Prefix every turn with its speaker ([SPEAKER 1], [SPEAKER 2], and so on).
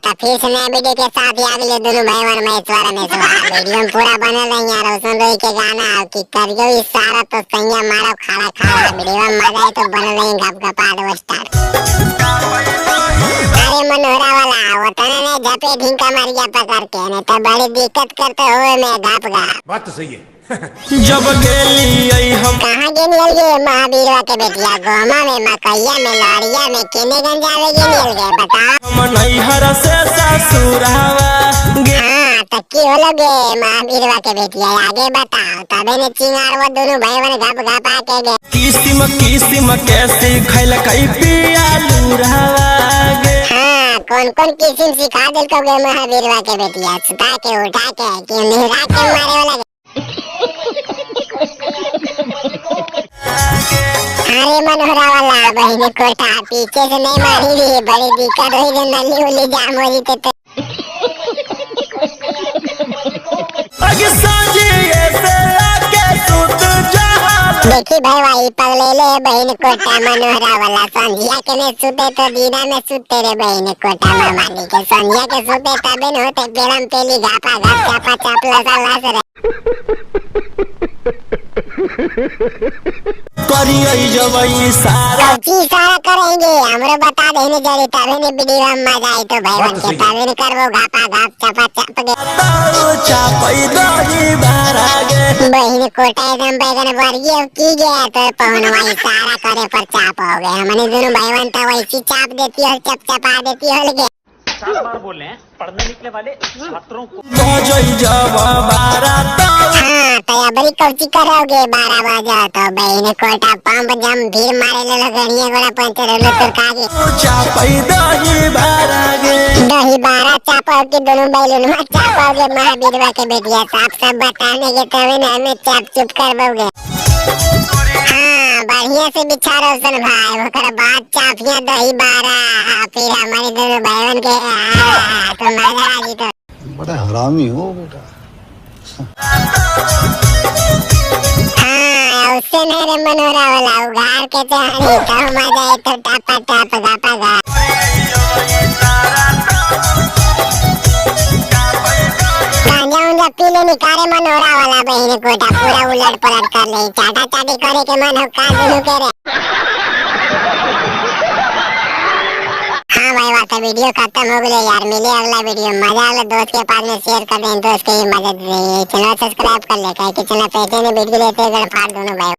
[SPEAKER 1] तो फिर से नया वीडियो के साथ ही अगले दोनों भाई बहन महेश्वर वीडियो में पूरा बने रहेंगे यार। रोशन रोई के गाना कि कर गयो इशारा तो संज्ञा मारो खाड़ा खाड़ा। वीडियो में मजा आए तो बने रहेंगे गपगपा दो स्टार। अरे मनोहरा वाला वो तने ने झपे ढींका मारिया पकड़ के ने तो बड़ी दिक्कत करते हुए मैं गप गा।
[SPEAKER 2] बात तो सही है।
[SPEAKER 3] जब गेली हम
[SPEAKER 1] कहाँ गेनियल गे महावीरवा के बेटिया गोमा में मकैया में लाड़िया में किने गंजावे गेनियल गे बताओ।
[SPEAKER 3] हम नैहर से ससुरावा
[SPEAKER 1] हाँ तो की होलो गे महावीरवा के बेटिया आगे बताओ। तबे ने चिंगार वो दोनों भाई बहन गप गपा के गे।
[SPEAKER 3] किस्म किस्म कैसे खैल कई पिया लूरावा गे।
[SPEAKER 1] हाँ कौन कौन किस्म सिखा दिल को गे महावीरवा के बेटिया सुता के उठा के कि निहरा के मारे वाला गे। अरे मनोहरा वाला बहन कोठा पीछे से नहीं मारी रही बड़ी दिक्कत हुई रे नली उली जाम हो रही तो
[SPEAKER 3] अगे सांझे ऐसे आके सुत जहा।
[SPEAKER 1] देखी भाई भाई पगले ले बहन कोठा मनोहरा वाला संध्या के ने सुते तो दीना में सुते रे बहन कोठा मामानी के संध्या के सुते तबे न होते पेलम पेली घापा घाप चापा चाप लसा लस रे।
[SPEAKER 3] करिए जब इशारा
[SPEAKER 1] कौची इशारा करेंगे हमरो बता देने जड़ी तबे ने वीडियो में मजा आई तो भाई बन के तबे ने करबो घापा घाप चापा चाप के
[SPEAKER 3] ताऊ चापई दही बारा गे।
[SPEAKER 1] बहन कोटा एकदम बैगन वर्गीय की गया तो पहुनवा इशारा करे पर चाप हो गए। हमने दोनों भाई बहन तो वैसी चाप देती है चपचपा देती है लगे।
[SPEAKER 4] 7 बार बोल रहे हैं पढ़ने निकले वाले छात्रों को
[SPEAKER 3] बजई जब बारा
[SPEAKER 1] हाँ तो अबरी कौची करोगे 12 बजे तो बहन कोटा पंप जम भीड़ मारे ले लगड़िए गोला पंचर ले तो कागे
[SPEAKER 3] चापई दही बारा गे।
[SPEAKER 1] दही 12 चापाओ के दोनों बैलून में चापाओगे महावीरवा के बेटिया साफ सब बताने के तभी ना हमें चाप चुप करबोगे। हाँ बढ़िया से बिछा रोशन भाई ओकर बाद चापियां दही 12 फिर हमारे दोनों भाई बहन के तो मजा आ जी तो
[SPEAKER 5] बड़ा हरामी हो बेटा।
[SPEAKER 1] हाँ उससे मेरे मनोहरा वाला उगार के चाहनी तो मजा आए तो टापा टाप गापा गा। गांजा पी ले निकारे मनोहरा वाला बहन कोटा पूरा उलट पलट कर ले चाटा चाटी करे के मन हो का दोनों करे। हाँ भाई वाला वीडियो खत्म हो गया यार। मिले अगला वीडियो मजा आला दोस्त के पास में शेयर कर दें दोस्त की मदद चैनल सब्सक्राइब कर ले कहीं चैनल पे वीडियो लेते गड़ फाड़ दोनों भाई।